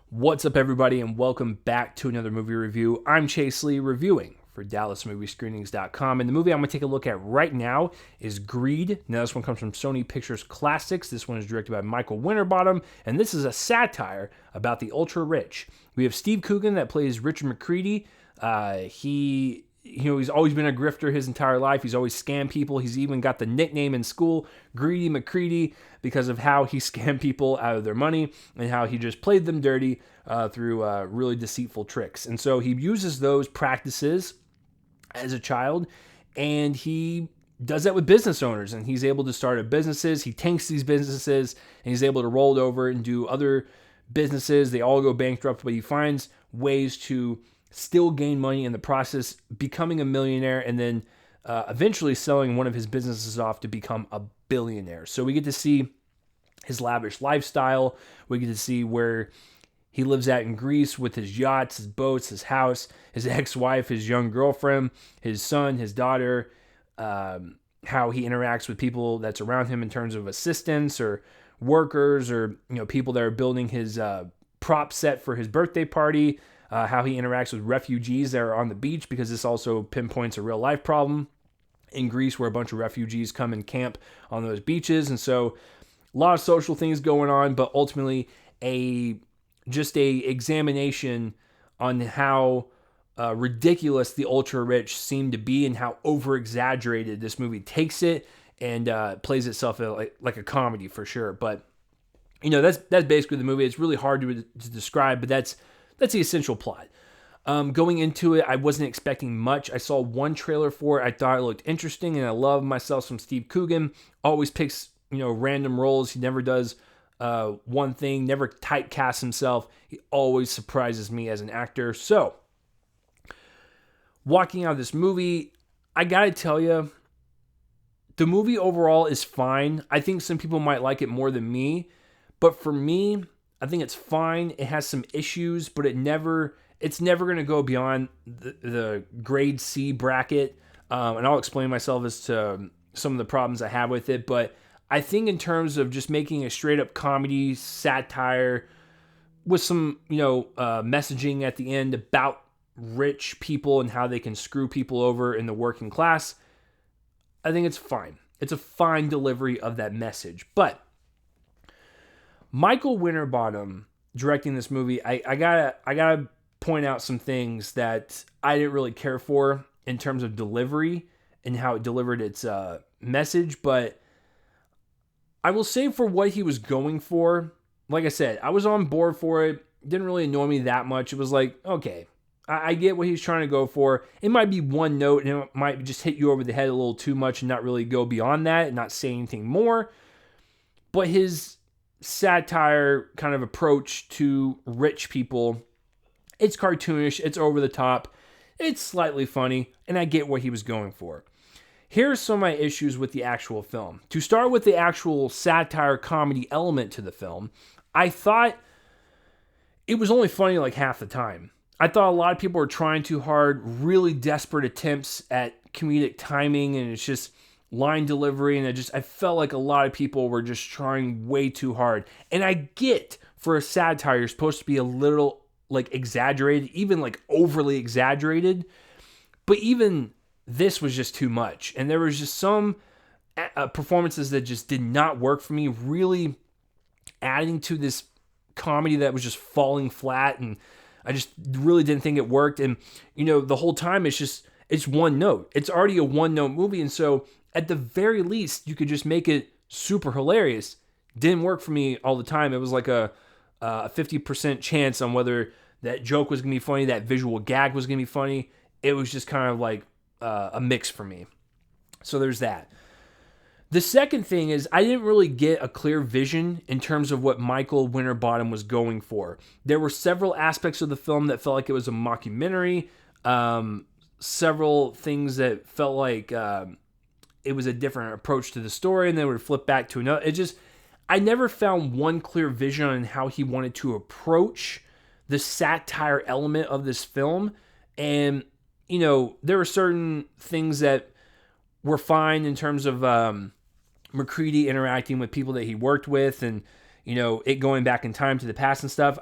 What's up, everybody, and welcome back to another movie review. I'm Chase Lee, reviewing for DallasMovieScreenings.com, and the movie I'm going to take a look at right now is Greed. Now, this one comes from Sony Pictures Classics. This one is directed by Michael Winterbottom, and this is a satire about the ultra-rich. We have Steve Coogan that plays Richard McCready. He's always been a grifter his entire life. He's always scammed people. He's even got the nickname in school, Greedy McCready, because of how he scammed people out of their money and how he just played them dirty through really deceitful tricks. And so he uses those practices as a child, and he does that with business owners, and he's able to start up businesses. He tanks these businesses, and he's able to roll it over and do other businesses. They all go bankrupt, but he finds ways to still gain money in the process, becoming a millionaire, and then eventually selling one of his businesses off to become a billionaire. So we get to see his lavish lifestyle. We get to see where he lives at in Greece with his yachts, his boats, his house, his ex-wife, his young girlfriend, his son, his daughter, how he interacts with people that's around him in terms of assistants or workers or people that are building his prop set for his birthday party. How he interacts with refugees that are on the beach, because this also pinpoints a real life problem in Greece where a bunch of refugees come and camp on those beaches. And so a lot of social things going on, but ultimately a examination on how ridiculous the ultra rich seem to be and how over exaggerated this movie takes it and plays itself like a comedy for sure. But that's basically the movie. It's really hard to describe, but that's the essential plot. Going into it, I wasn't expecting much. I saw one trailer for it. I thought it looked interesting, and I love myself some Steve Coogan. Always picks, random roles. He never does one thing, never typecasts himself. He always surprises me as an actor. So, walking out of this movie, I gotta tell you, the movie overall is fine. I think some people might like it more than me, but for me, I think it's fine. It has some issues, but it's never going to go beyond the grade C bracket. And I'll explain myself as to some of the problems I have with it. But I think in terms of just making a straight up comedy, satire, with some, messaging at the end about rich people and how they can screw people over in the working class, I think it's fine. It's a fine delivery of that message. But Michael Winterbottom directing this movie, I gotta point out some things that I didn't really care for in terms of delivery and how it delivered its message. But I will say, for what he was going for, like I said, I was on board for it. Didn't really annoy me that much. It was like, okay, I get what he's trying to go for. It might be one note, and it might just hit you over the head a little too much and not really go beyond that and not say anything more. But his satire kind of approach to rich people, it's cartoonish, it's over the top, it's slightly funny, and I get what he was going for. Here's some of my issues with the actual film. To start with the actual satire comedy element to the film, I thought it was only funny like half the time. I thought a lot of people were trying too hard, really desperate attempts at comedic timing, and it's just line delivery, and I felt like a lot of people were just trying way too hard. And I get, for a satire, you're supposed to be a little like exaggerated, even like overly exaggerated, but even this was just too much. And there was just some performances that just did not work for me, really adding to this comedy that was just falling flat, and I just really didn't think it worked. And the whole time it's one note. It's already a one note movie, and so at the very least, you could just make it super hilarious. Didn't work for me all the time. It was like a 50% chance on whether that joke was going to be funny, that visual gag was going to be funny. It was just kind of like a mix for me. So there's that. The second thing is, I didn't really get a clear vision in terms of what Michael Winterbottom was going for. There were several aspects of the film that felt like it was a mockumentary. Several things that felt like it was a different approach to the story, and then would flip back to another. I never found one clear vision on how he wanted to approach the satire element of this film. And, there were certain things that were fine in terms of McCready interacting with people that he worked with, and, it going back in time to the past and stuff.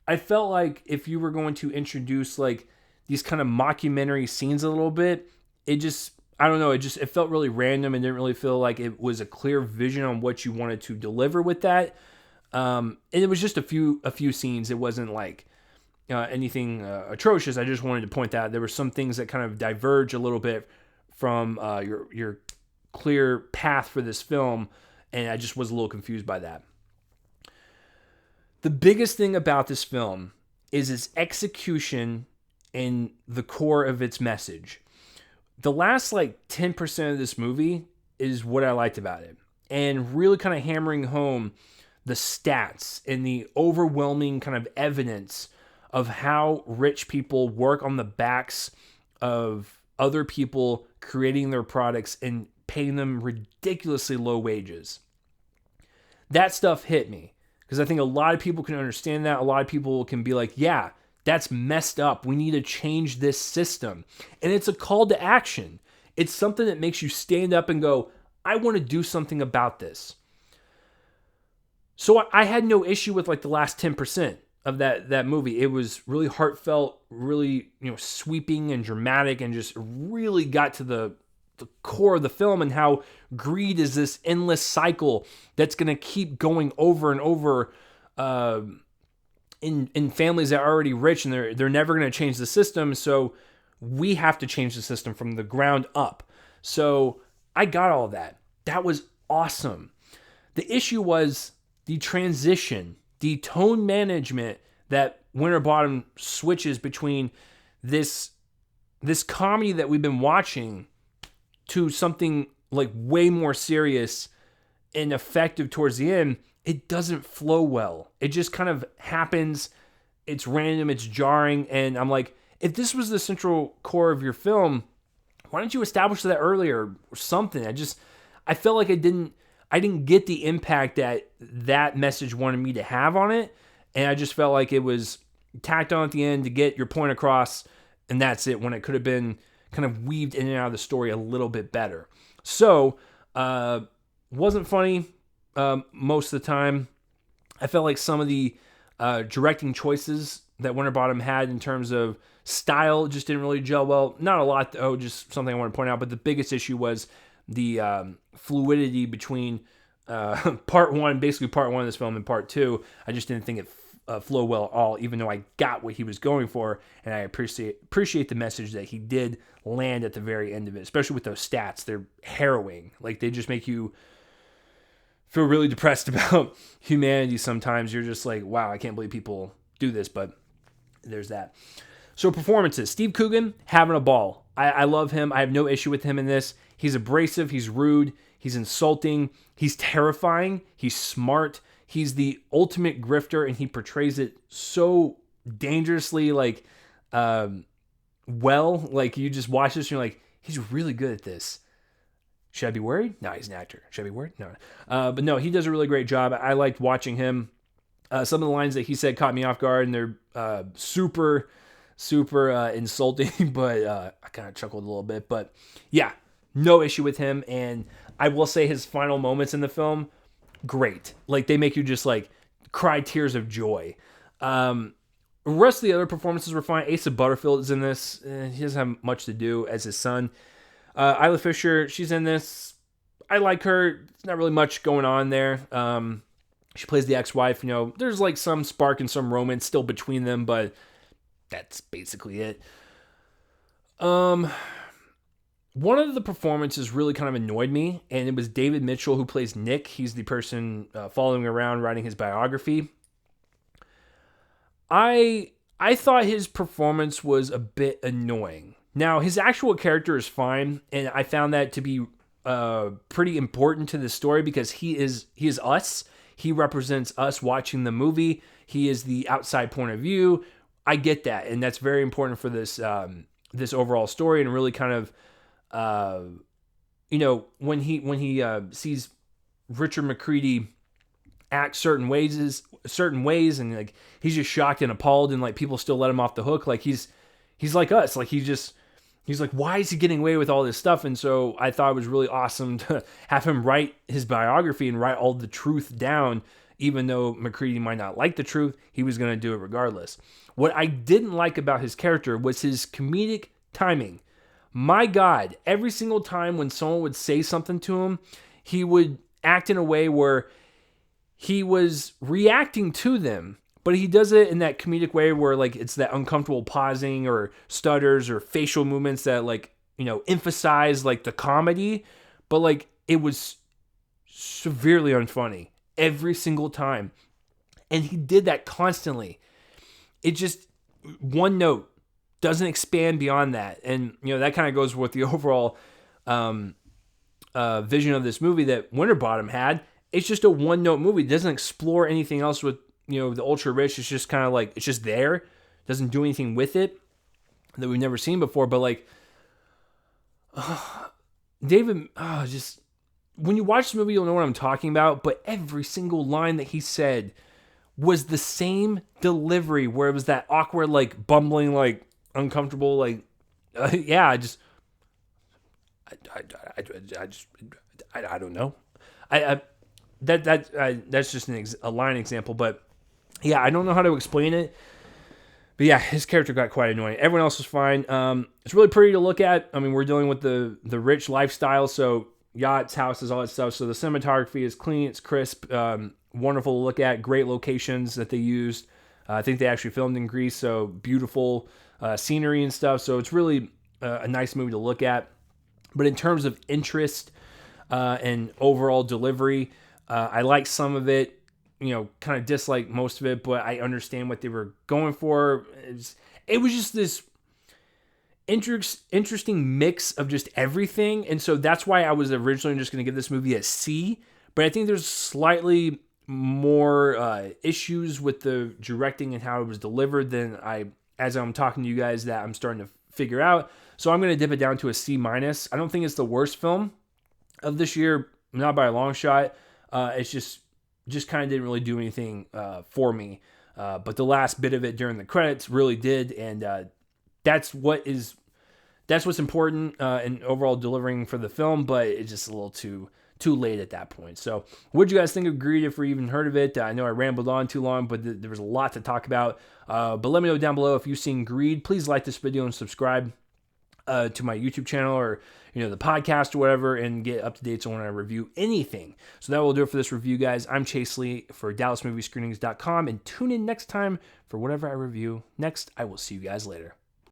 I felt like if you were going to introduce like these kind of mockumentary scenes a little bit, it just, I don't know, it felt really random and didn't really feel like it was a clear vision on what you wanted to deliver with that. And it was just a few scenes. It wasn't like anything atrocious. I just wanted to point out there were some things that kind of diverge a little bit from your clear path for this film, and I just was a little confused by that. The biggest thing about this film is its execution and the core of its message. The last like 10% of this movie is what I liked about it, and really kind of hammering home the stats and the overwhelming kind of evidence of how rich people work on the backs of other people creating their products and paying them ridiculously low wages. That stuff hit me because I think a lot of people can understand that. A lot of people can be like, yeah, that's messed up. We need to change this system. And it's a call to action. It's something that makes you stand up and go, I want to do something about this. So I had no issue with like the last 10% of that movie. It was really heartfelt, really, sweeping and dramatic, and just really got to the core of the film and how greed is this endless cycle that's going to keep going over and over in families that are already rich, and they're never going to change the system. So we have to change the system from the ground up. So I got all that. That was awesome. The issue was the transition, the tone management that Winterbottom switches between this comedy that we've been watching to something like way more serious and effective towards the end. It doesn't flow well. It just kind of happens. It's random, it's jarring, and I'm like, if this was the central core of your film, why didn't you establish that earlier or something? I felt like I didn't get the impact that message wanted me to have on it, and I just felt like it was tacked on at the end to get your point across, and that's it, when it could have been kind of weaved in and out of the story a little bit better. So, wasn't funny most of the time. I felt like some of the directing choices that Winterbottom had in terms of style just didn't really gel well. Not a lot, though, just something I want to point out, but the biggest issue was the fluidity between part one of this film and part two. I just didn't think it flow well at all, even though I got what he was going for, and I appreciate the message that he did land at the very end of it, especially with those stats. They're harrowing. Like, they just make you feel really depressed about humanity sometimes. You're just like, wow, I can't believe people do this, but there's that. So performances. Steve Coogan, having a ball. I love him. I have no issue with him in this. He's abrasive. He's rude. He's insulting. He's terrifying. He's smart. He's the ultimate grifter, and he portrays it so dangerously, like, well. Like, you just watch this and you're like, he's really good at this. Should I be worried? No, he's an actor. Should I be worried? No. But no, he does a really great job. I liked watching him. Some of the lines that he said caught me off guard, and they're super insulting, but I kind of chuckled a little bit. But yeah, no issue with him. And I will say his final moments in the film, great. Like, they make you just like cry tears of joy. The rest of the other performances were fine. Asa Butterfield is in this. He doesn't have much to do as his son. Isla Fisher, she's in this. I like her. There's not really much going on there. She plays the ex-wife. There's like some spark and some romance still between them, but that's basically it. One of the performances really kind of annoyed me, and it was David Mitchell, who plays Nick. He's the person following around writing his biography. I thought his performance was a bit annoying. Now, his actual character is fine, and I found that to be pretty important to the story because he is us. He represents us watching the movie. He is the outside point of view. I get that, and that's very important for this this overall story, and really kind of when he sees Richard McCready act certain ways, and like he's just shocked and appalled, and like people still let him off the hook. Like he's like us. Like he's like, why is he getting away with all this stuff? And so I thought it was really awesome to have him write his biography and write all the truth down, even though McCready might not like the truth, he was going to do it regardless. What I didn't like about his character was his comedic timing. My God, every single time when someone would say something to him, he would act in a way where he was reacting to them, but he does it in that comedic way where like it's that uncomfortable pausing or stutters or facial movements that like, emphasize like the comedy, but like it was severely unfunny every single time. And he did that constantly. It just, one note, doesn't expand beyond that. And, that kind of goes with the overall vision of this movie that Winterbottom had. It's just a one-note movie. It doesn't explore anything else with, the ultra rich. It's just kind of like, it's just there. It doesn't do anything with it that we've never seen before. But like, David, just when you watch the movie, you'll know what I'm talking about. But every single line that he said was the same delivery, where it was that awkward, like bumbling, like uncomfortable, like, I don't know. That's just a line example, but yeah, I don't know how to explain it. But yeah, his character got quite annoying. Everyone else was fine. It's really pretty to look at. I mean, we're dealing with the rich lifestyle, so yachts, houses, all that stuff. So the cinematography is clean, it's crisp, wonderful to look at. Great locations that they used. I think they actually filmed in Greece, so beautiful scenery and stuff. So it's really a nice movie to look at. But in terms of interest and overall delivery, I like some of it. Kind of dislike most of it, but I understand what they were going for. It was just this interesting mix of just everything. And so that's why I was originally just going to give this movie a C. But I think there's slightly more issues with the directing and how it was delivered than as I'm talking to you guys, that I'm starting to figure out. So I'm going to dip it down to a C-. I don't think it's the worst film of this year, not by a long shot. It's just kind of didn't really do anything for me. But the last bit of it during the credits really did, and that's what's important in overall delivering for the film. But it's just a little too late at that point. So, what did you guys think of Greed if you even heard of it? I know I rambled on too long, but there was a lot to talk about. But let me know down below if you've seen Greed. Please like this video and subscribe to my YouTube channel or the podcast or whatever, and get up to dates on when I review anything. So that will do it for this review, guys. I'm Chase Lee for DallasMovieScreenings.com, and tune in next time for whatever I review next. I will see you guys later.